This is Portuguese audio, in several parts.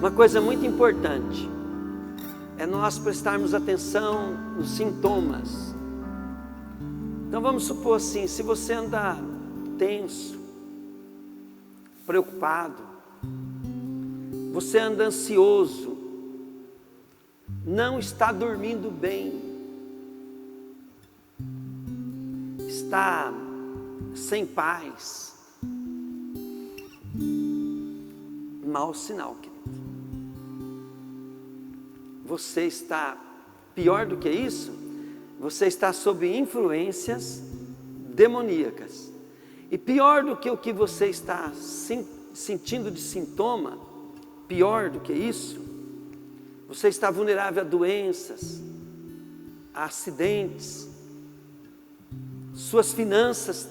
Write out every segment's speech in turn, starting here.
Uma coisa muito importante é nós prestarmos atenção nos sintomas. Então vamos supor assim, se você anda tenso, preocupado, você anda ansioso, não está dormindo bem, está sem paz, mau sinal, querido. Você está, pior do que isso, você está sob influências demoníacas. E pior do que o que você está sentindo de sintoma, pior do que isso, você está vulnerável a doenças, a acidentes, suas finanças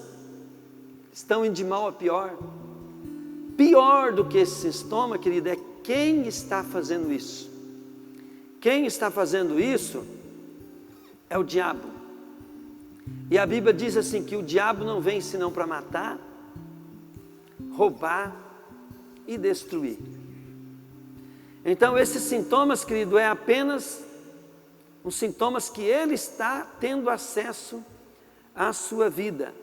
estão indo de mal a pior. Pior do que esse sintoma, querido, é quem está fazendo isso. Quem está fazendo isso é o diabo. E a Bíblia diz assim, que o diabo não vem senão para matar, roubar e destruir. Então esses sintomas, querido, é apenas os sintomas que ele está tendo acesso à sua vida.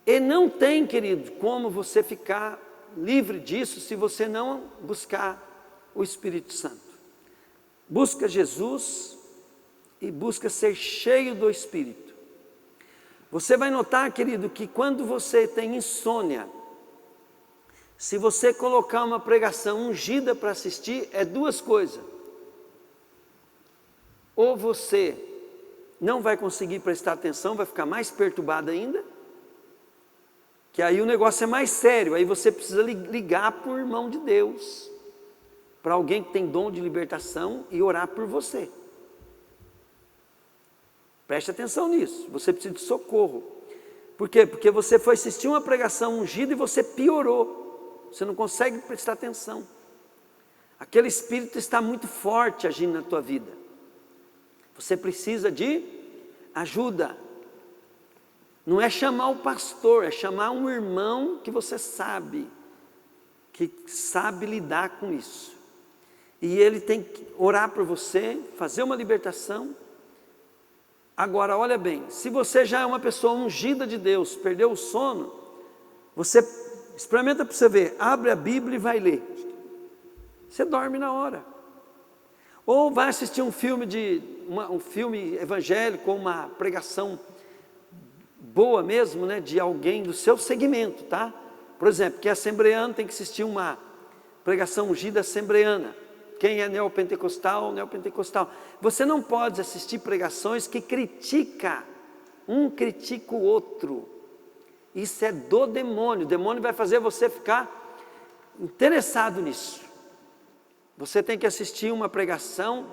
E não tem, querido, como você ficar livre disso se você não buscar o Espírito Santo. Busca Jesus e busca ser cheio do Espírito. Você vai notar, querido, que quando você tem insônia, se você colocar uma pregação ungida para assistir, é duas coisas. Ou você não vai conseguir prestar atenção, vai ficar mais perturbado ainda, que aí o negócio é mais sério, aí você precisa ligar para o irmão de Deus, para alguém que tem dom de libertação e orar por você. Preste atenção nisso, você precisa de socorro. Por quê? Porque você foi assistir uma pregação ungida e você piorou, você não consegue prestar atenção. Aquele espírito está muito forte agindo na tua vida. Você precisa de ajuda. Não é chamar o pastor, é chamar um irmão que você sabe, que sabe lidar com isso. E ele tem que orar por você, fazer uma libertação. Agora, olha bem, se você já é uma pessoa ungida de Deus, perdeu o sono, você experimenta para você ver, abre a Bíblia e vai ler. Você dorme na hora. Ou vai assistir um filme um filme evangélico, ou uma pregação boa mesmo, né, de alguém do seu segmento, tá? Por exemplo, que é assembleano tem que assistir uma pregação ungida assembleana. Quem é neopentecostal, neopentecostal. Você não pode assistir pregações que critica, um critica o outro. Isso é do demônio. O demônio vai fazer você ficar interessado nisso. Você tem que assistir uma pregação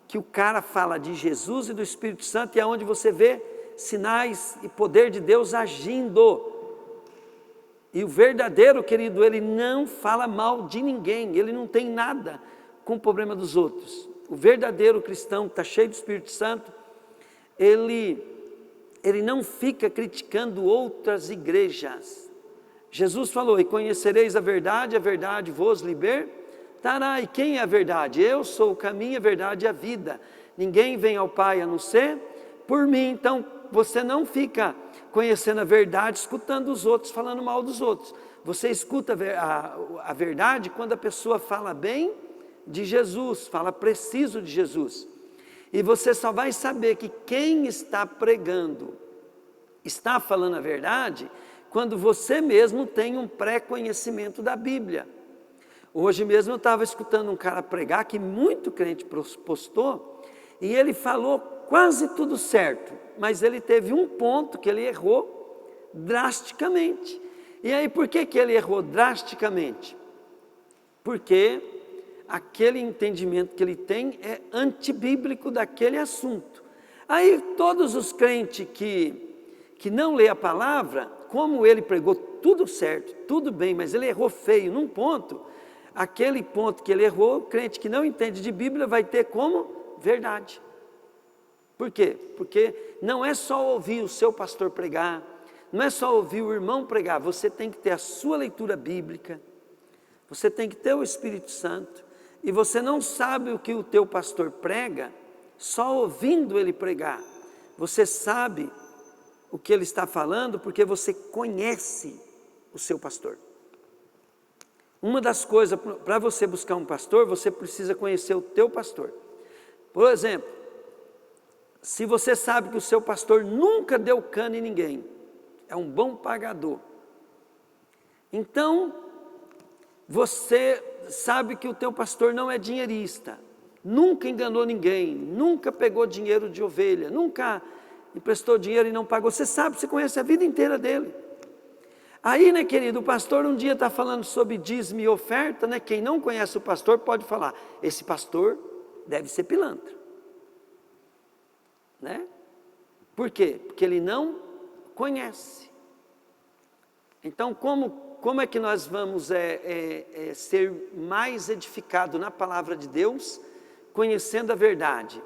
que o cara fala de Jesus e do Espírito Santo, e é onde você vê sinais e poder de Deus agindo. E o verdadeiro, querido, ele não fala mal de ninguém, ele não tem nada com o problema dos outros. O verdadeiro cristão que está cheio do Espírito Santo, ele não fica criticando outras igrejas. Jesus falou, e conhecereis a verdade vos libertará. E quem é a verdade? Eu sou o caminho, a verdade e a vida. Ninguém vem ao Pai a não ser por mim. Então você não fica conhecendo a verdade, escutando os outros, falando mal dos outros. Você escuta a verdade quando a pessoa fala bem de Jesus, fala preciso de Jesus. E você só vai saber que quem está pregando está falando a verdade quando você mesmo tem um pré-conhecimento da Bíblia. Hoje mesmo eu estava escutando um cara pregar que muito crente postou, e ele falou quase tudo certo, mas ele teve um ponto que ele errou drasticamente. E aí por que ele errou drasticamente? Porque aquele entendimento que ele tem é antibíblico daquele assunto. Aí todos os crentes que não lê a palavra, como ele pregou tudo certo, tudo bem, mas ele errou feio num ponto, aquele ponto que ele errou, o crente que não entende de Bíblia vai ter como verdade. Por quê? Porque não é só ouvir o seu pastor pregar, não é só ouvir o irmão pregar, você tem que ter a sua leitura bíblica, você tem que ter o Espírito Santo, e você não sabe o que o teu pastor prega, só ouvindo ele pregar, você sabe o que ele está falando porque você conhece o seu pastor. Uma das coisas, para você buscar um pastor, você precisa conhecer o teu pastor. Por exemplo, se você sabe que o seu pastor nunca deu cano em ninguém, é um bom pagador, então você sabe que o teu pastor não é dinheirista, nunca enganou ninguém, nunca pegou dinheiro de ovelha, nunca emprestou dinheiro e não pagou. Você sabe, você conhece a vida inteira dele. Aí, né, querido, o pastor um dia está falando sobre dízimo e oferta, né? Quem não conhece o pastor pode falar, esse pastor deve ser pilantra, né? Por quê? Porque ele não conhece. Então, como é que nós vamos ser mais edificados na palavra de Deus, conhecendo a verdade?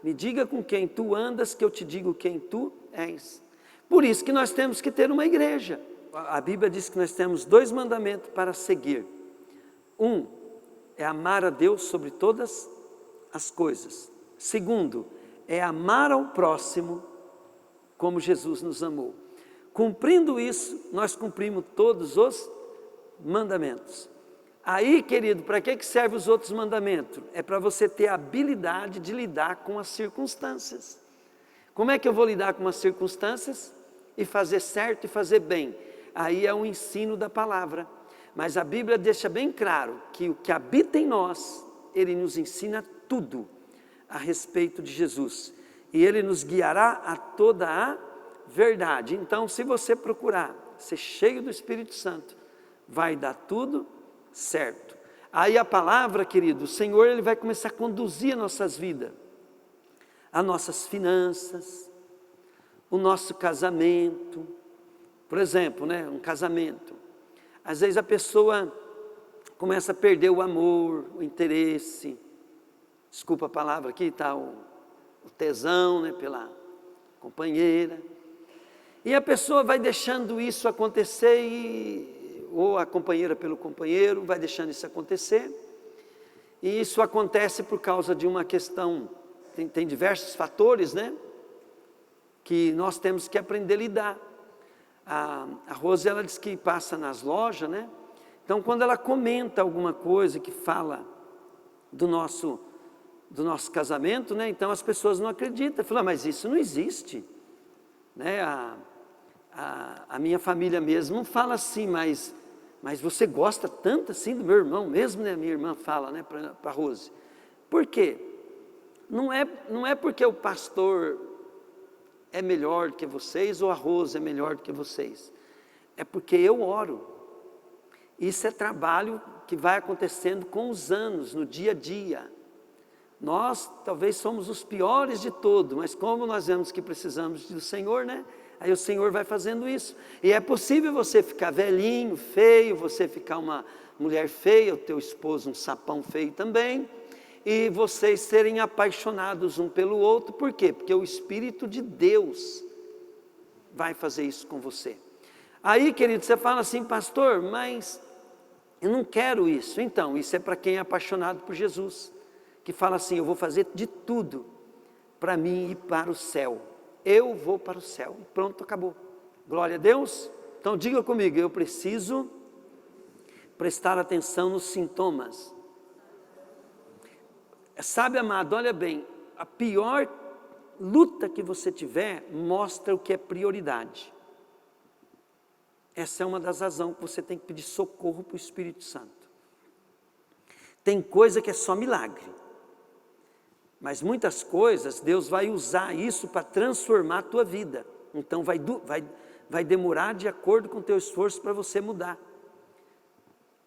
Me diga com quem tu andas, que eu te digo quem tu és. Por isso que nós temos que ter uma igreja. A Bíblia diz que nós temos 2 mandamentos para seguir. Um é amar a Deus sobre todas as coisas. Segundo, é amar ao próximo como Jesus nos amou. Cumprindo isso, nós cumprimos todos os mandamentos. Aí, querido, para que servem os outros mandamentos? É para você ter a habilidade de lidar com as circunstâncias. Como é que eu vou lidar com as circunstâncias? E fazer certo e fazer bem. Aí é o ensino da palavra. Mas a Bíblia deixa bem claro que o que habita em nós, Ele nos ensina tudo a respeito de Jesus. E Ele nos guiará a toda a verdade. Então, se você procurar ser cheio do Espírito Santo, vai dar tudo certo. Aí a palavra, querido, o Senhor, Ele vai começar a conduzir as nossas vidas, as nossas finanças, o nosso casamento. Por exemplo, né, um casamento. Às vezes a pessoa começa a perder o amor, o interesse, desculpa a palavra aqui, tá, o tesão, né, pela companheira. E a pessoa vai deixando isso acontecer, ou a companheira pelo companheiro, vai deixando isso acontecer. E isso acontece por causa de uma questão, tem diversos fatores, né, que nós temos que aprender a lidar. A Rose, ela diz que passa nas lojas, né? Então, quando ela comenta alguma coisa que fala do nosso casamento, né? Então as pessoas não acreditam, falam, mas isso não existe, né? A minha família mesmo fala assim, mas você gosta tanto assim do meu irmão mesmo, né? A minha irmã fala, né, para a Rose. Por quê? Não é porque o pastor é melhor do que vocês, ou a Rose é melhor do que vocês. É porque eu oro. Isso é trabalho que vai acontecendo com os anos, no dia a dia. Nós talvez somos os piores de todos, mas como nós vemos que precisamos do Senhor, né? Aí o Senhor vai fazendo isso. E é possível você ficar velhinho, feio, você ficar uma mulher feia, o teu esposo um sapão feio também, e vocês serem apaixonados um pelo outro. Por quê? Porque o Espírito de Deus vai fazer isso com você. Aí, querido, você fala assim, pastor, mas eu não quero isso. Então, isso é para quem é apaixonado por Jesus, que fala assim, eu vou fazer de tudo para mim ir para o céu. Eu vou para o céu. Pronto, acabou. Glória a Deus. Então diga comigo, eu preciso prestar atenção nos sintomas. Sabe, amado, olha bem, a pior luta que você tiver mostra o que é prioridade. Essa é uma das razões que você tem que pedir socorro para o Espírito Santo. Tem coisa que é só milagre, mas muitas coisas Deus vai usar isso para transformar a tua vida. Então vai demorar de acordo com o teu esforço para você mudar.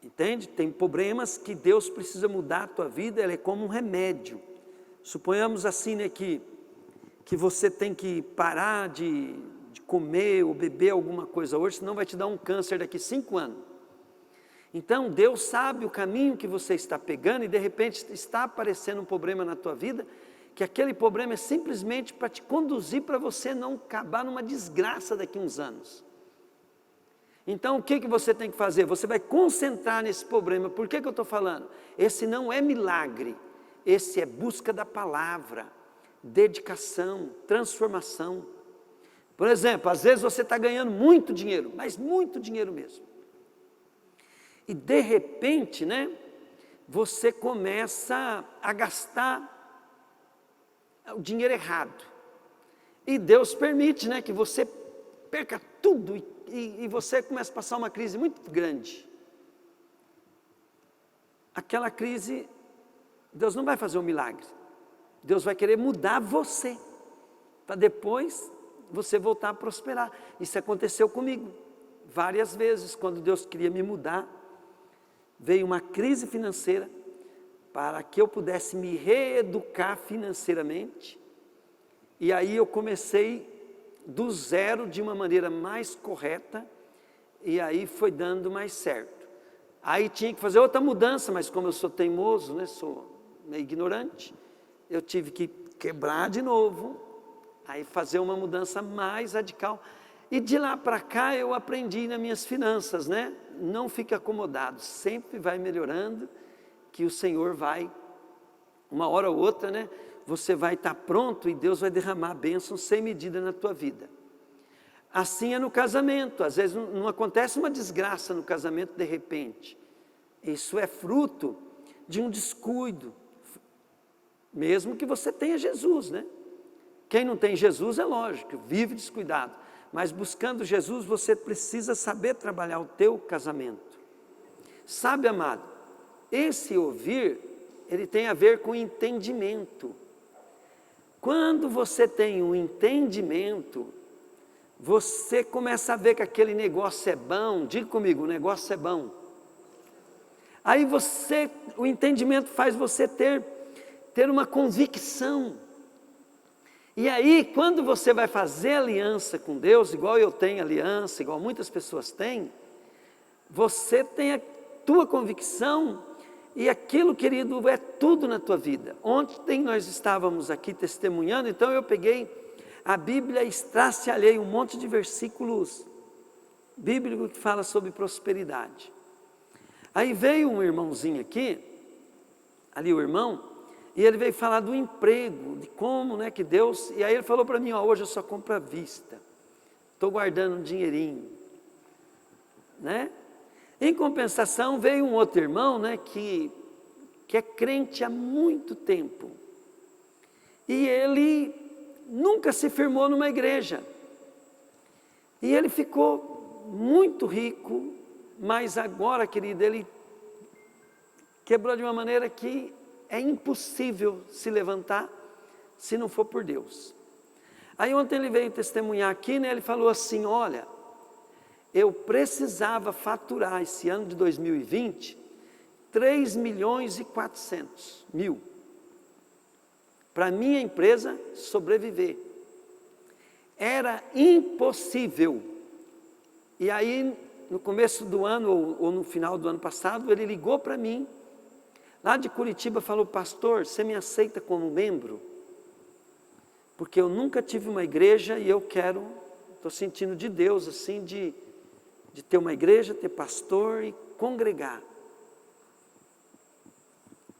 Entende? Tem problemas que Deus precisa mudar a tua vida, ela é como um remédio. Suponhamos assim, né, que você tem que parar de comer ou beber alguma coisa hoje, senão vai te dar um câncer daqui 5 anos. Então Deus sabe o caminho que você está pegando e de repente está aparecendo um problema na tua vida, que aquele problema é simplesmente para te conduzir para você não acabar numa desgraça daqui a uns anos. Então o que você tem que fazer? Você vai concentrar nesse problema. Por que eu estou falando? Esse não é milagre, esse é busca da palavra, dedicação, transformação. Por exemplo, às vezes você está ganhando muito dinheiro, mas muito dinheiro mesmo. E de repente, né, você começa a gastar o dinheiro errado. E Deus permite, né, que você perca tudo e você começa a passar uma crise muito grande. Aquela crise, Deus não vai fazer um milagre. Deus vai querer mudar você, para depois você voltar a prosperar. Isso aconteceu comigo várias vezes. Quando Deus queria me mudar, veio uma crise financeira para que eu pudesse me reeducar financeiramente. E aí eu comecei do zero de uma maneira mais correta, e aí foi dando mais certo. Aí tinha que fazer outra mudança, mas como eu sou teimoso, né, sou meio ignorante, eu tive que quebrar de novo, aí fazer uma mudança mais radical. E de lá para cá eu aprendi nas minhas finanças, né? Não fique acomodado, sempre vai melhorando, que o Senhor vai, uma hora ou outra, né? Você vai estar pronto e Deus vai derramar bênçãos sem medida na tua vida. Assim é no casamento. Às vezes não acontece uma desgraça no casamento de repente. Isso é fruto de um descuido. Mesmo que você tenha Jesus, né? Quem não tem Jesus é lógico, vive descuidado. Mas buscando Jesus, você precisa saber trabalhar o teu casamento. Sabe, amado, esse ouvir, ele tem a ver com entendimento. Quando você tem um entendimento, você começa a ver que aquele negócio é bom. Diga comigo, o negócio é bom. Aí o entendimento faz você ter uma convicção. E aí, quando você vai fazer aliança com Deus, igual eu tenho aliança, igual muitas pessoas têm, você tem a tua convicção. E aquilo, querido, é tudo na tua vida. Ontem nós estávamos aqui testemunhando, então eu peguei a Bíblia e estraçalhei um monte de versículos bíblicos que fala sobre prosperidade. Aí veio um irmãozinho aqui, ali o irmão, e ele veio falar do emprego, de como, né, que Deus... E aí ele falou para mim, ó, hoje eu só compro à vista, estou guardando um dinheirinho, né? Em compensação, veio um outro irmão, né, que é crente há muito tempo. E ele nunca se firmou numa igreja. E ele ficou muito rico, mas agora, querido, ele quebrou de uma maneira que é impossível se levantar se não for por Deus. Aí ontem ele veio testemunhar aqui, né, ele falou assim, olha... Eu precisava faturar esse ano de 2020 3.400.000 para a minha empresa sobreviver. Era impossível. E aí, no começo do ano ou no final do ano passado, ele ligou para mim, lá de Curitiba, falou, pastor, você me aceita como membro? Porque eu nunca tive uma igreja e eu quero, estou sentindo de Deus, assim, de ter uma igreja, ter pastor e congregar.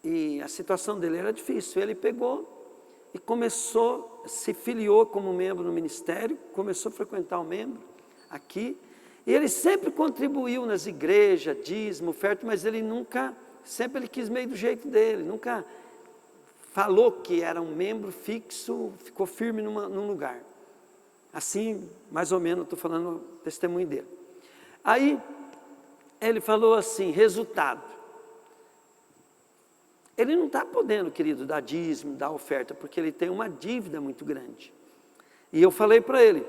E a situação dele era difícil. Ele pegou e começou, se filiou como membro no ministério, começou a frequentar o membro aqui. E ele sempre contribuiu nas igrejas, dízimo, oferta, mas ele nunca, sempre ele quis meio do jeito dele, nunca falou que era um membro fixo, ficou firme num lugar. Assim, mais ou menos, estou falando o testemunho dele. Aí, ele falou assim, resultado. Ele não está podendo, querido, dar dízimo, dar oferta, porque ele tem uma dívida muito grande. E eu falei para ele,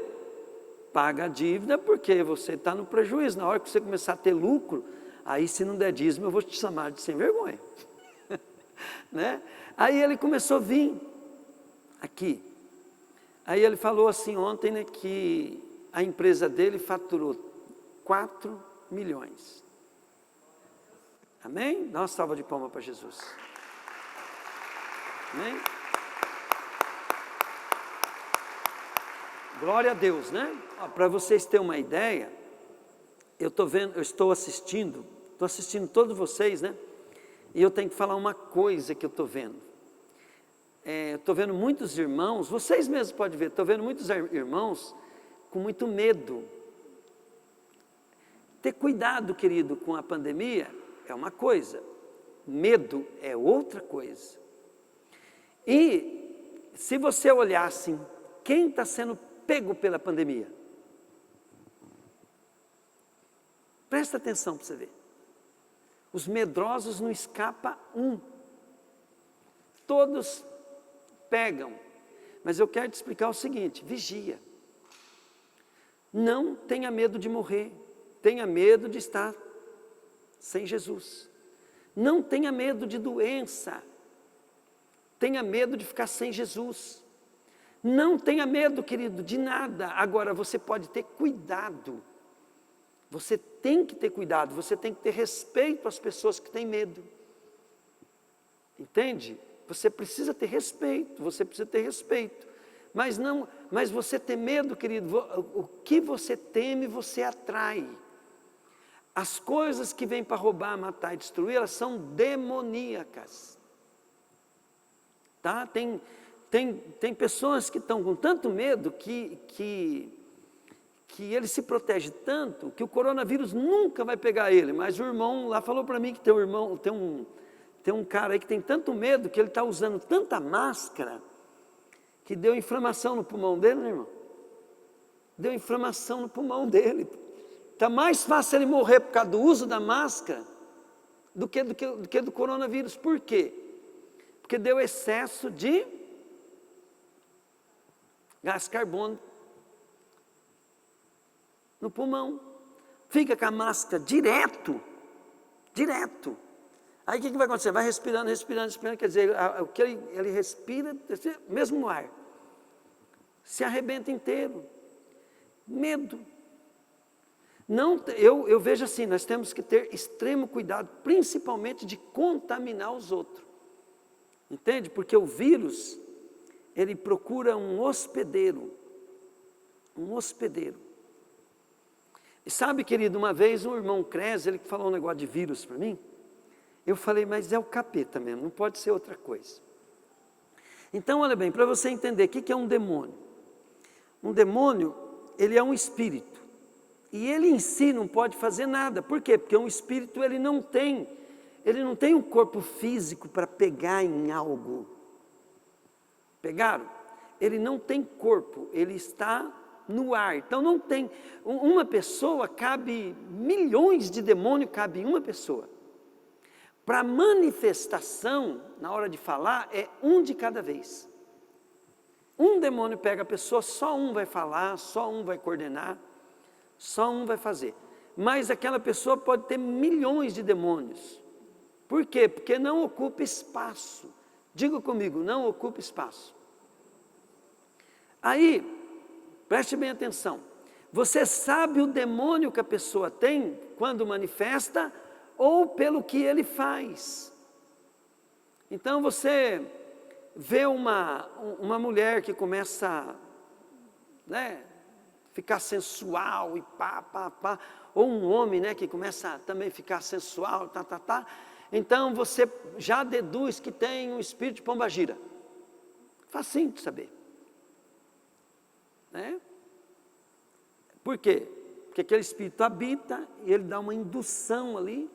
paga a dívida porque você está no prejuízo. Na hora que você começar a ter lucro, aí se não der dízimo eu vou te chamar de sem vergonha. Né? Aí ele começou a vir aqui. Aí ele falou assim ontem, né, que a empresa dele faturou 4 milhões. Amém? Dá uma salva de palmas para Jesus. Amém? Glória a Deus, né? Para vocês terem uma ideia, estou assistindo todos vocês, né? E eu tenho que falar uma coisa que eu estou vendo. Estou vendo muitos irmãos, vocês mesmos podem ver, estou vendo muitos irmãos com muito medo. Ter cuidado, querido, com a pandemia é uma coisa, medo é outra coisa. E se você olhar assim, quem está sendo pego pela pandemia? Presta atenção para você ver. Os medrosos não escapa um. Todos pegam. Mas eu quero te explicar o seguinte, vigia. Não tenha medo de morrer. Tenha medo de estar sem Jesus. Não tenha medo de doença. Tenha medo de ficar sem Jesus. Não tenha medo, querido, de nada. Agora, você pode ter cuidado. Você tem que ter cuidado, você tem que ter respeito às pessoas que têm medo. Entende? Você precisa ter respeito, Mas você ter medo, querido, o que você teme, você atrai. As coisas que vêm para roubar, matar e destruir, elas são demoníacas. Tá? Tem pessoas que estão com tanto medo que ele se protege tanto que o coronavírus nunca vai pegar ele. Mas o irmão lá falou para mim que tem um cara aí que tem tanto medo que ele está usando tanta máscara que deu inflamação no pulmão dele, né, irmão? Deu inflamação no pulmão dele. Está mais fácil ele morrer por causa do uso da máscara do que do coronavírus. Por quê? Porque deu excesso de gás carbônico no pulmão. Fica com a máscara direto. Aí o que vai acontecer? Vai respirando, quer dizer, o que ele respira, mesmo no ar, se arrebenta inteiro. Medo. Eu vejo assim, nós temos que ter extremo cuidado, principalmente de contaminar os outros. Entende? Porque o vírus, ele procura um hospedeiro. E sabe, querido, uma vez um irmão Cres, ele falou um negócio de vírus para mim. Eu falei, mas é o capeta mesmo, não pode ser outra coisa. Então, olha bem, para você entender o que é um demônio. Um demônio, ele é um espírito. E ele em si não pode fazer nada. Por quê? Porque um espírito, ele não tem um corpo físico para pegar em algo. Pegaram? Ele não tem corpo, ele está no ar. Então não tem, uma pessoa cabe, milhões de demônios cabem em uma pessoa. Para manifestação, na hora de falar, é um de cada vez. Um demônio pega a pessoa, só um vai falar, só um vai coordenar, só um vai fazer. Mas aquela pessoa pode ter milhões de demônios. Por quê? Porque não ocupa espaço. Diga comigo, não ocupa espaço. Aí, preste bem atenção. Você sabe o demônio que a pessoa tem quando manifesta ou pelo que ele faz. Então você vê uma mulher que começa, né, ficar sensual e pá, ou um homem, né, que começa também a ficar sensual, então você já deduz que tem um espírito de pombagira. Facinho de saber. Né? Por quê? Porque aquele espírito habita e ele dá uma indução ali.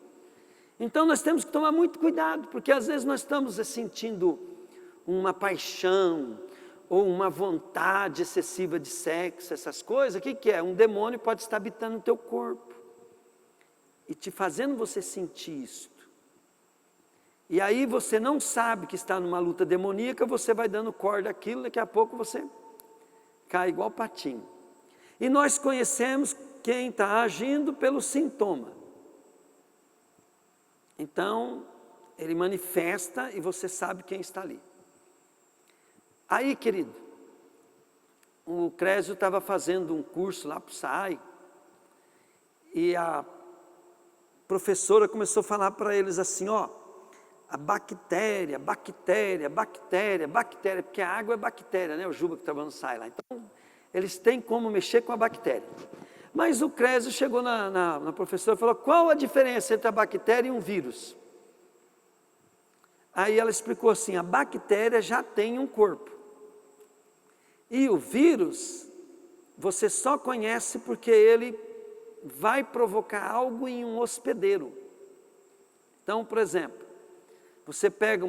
Então nós temos que tomar muito cuidado, porque às vezes nós estamos sentindo uma paixão ou uma vontade excessiva de sexo, essas coisas. O que é? Um demônio pode estar habitando no teu corpo e te fazendo você sentir isto. E aí você não sabe que está numa luta demoníaca, você vai dando corda àquilo, daqui a pouco você cai igual patinho. E nós conhecemos quem está agindo pelo sintoma. Então, ele manifesta e você sabe quem está ali. Aí, querido, o Crésio estava fazendo um curso lá para o SAI, e a professora começou a falar para eles assim, ó, a bactéria, porque a água é bactéria, né? O Juba que estava no SAI lá. Então, eles têm como mexer com a bactéria. Mas o Crésio chegou na professora e falou: qual a diferença entre a bactéria e um vírus? Aí ela explicou assim: a bactéria já tem um corpo. E o vírus, você só conhece porque ele vai provocar algo em um hospedeiro. Então, por exemplo, você pega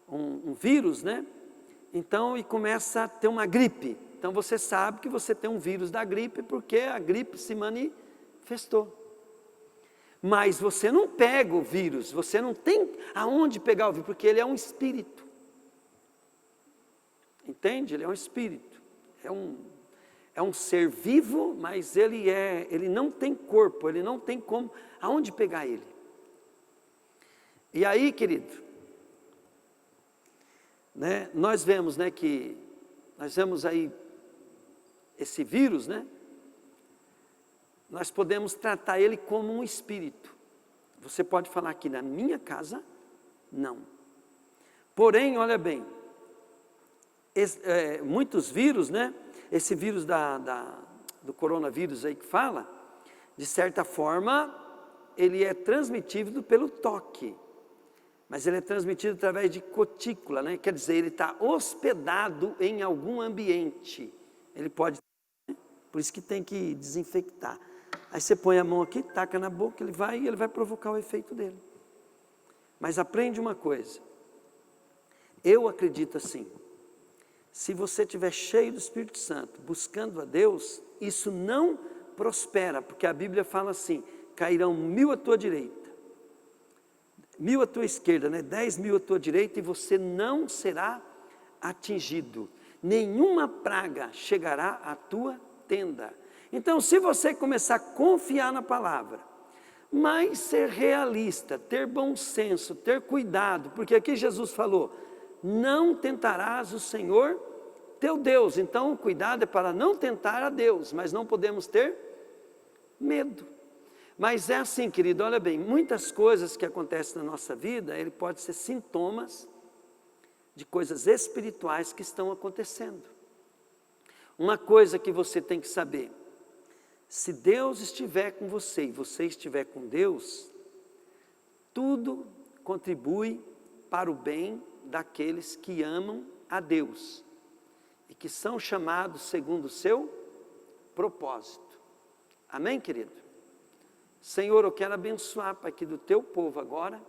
um vírus, né? Então, e começa a ter uma gripe. Então, você sabe que você tem um vírus da gripe porque a gripe se manifestou. Mas você não pega o vírus, você não tem aonde pegar o vírus, porque ele é um espírito. Entende? Ele é um espírito. É um ser vivo, mas ele não tem corpo, ele não tem como, aonde pegar ele. E aí, querido, né, nós vemos aí esse vírus, né? Nós podemos tratar ele como um espírito. Você pode falar aqui na minha casa, não. Porém, olha bem, muitos vírus, né? Esse vírus do coronavírus aí que fala, de certa forma, ele é transmitido pelo toque. Mas ele é transmitido através de cutícula, né? Quer dizer, ele está hospedado em algum ambiente. Ele pode, né? Por isso que tem que desinfectar. Aí você põe a mão aqui, taca na boca, ele vai provocar o efeito dele. Mas aprende uma coisa. Eu acredito assim. Se você estiver cheio do Espírito Santo, buscando a Deus, isso não prospera, porque a Bíblia fala assim: cairão 1000 à tua direita, 1000 à tua esquerda, né? 10.000 à tua direita, e você não será atingido. Nenhuma praga chegará à tua tenda. Então, se você começar a confiar na palavra, mas ser realista, ter bom senso, ter cuidado, porque aqui Jesus falou: não tentarás o Senhor teu Deus. Então, o cuidado é para não tentar a Deus, mas não podemos ter medo. Mas é assim, querido, olha bem, muitas coisas que acontecem na nossa vida, ele pode ser sintomas de coisas espirituais que estão acontecendo. Uma coisa que você tem que saber: se Deus estiver com você e você estiver com Deus, tudo contribui para o bem daqueles que amam a Deus e que são chamados segundo o seu propósito. Amém, querido? Senhor, eu quero abençoar, Pai, aqui do teu povo agora,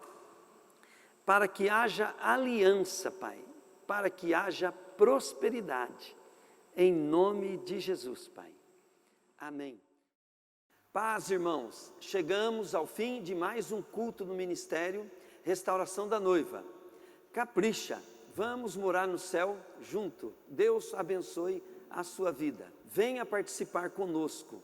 para que haja aliança, Pai, para que haja prosperidade, em nome de Jesus, Pai. Amém. Paz, irmãos, chegamos ao fim de mais um culto no Ministério Restauração da Noiva. Capricha, vamos morar no céu junto. Deus abençoe a sua vida. Venha participar conosco.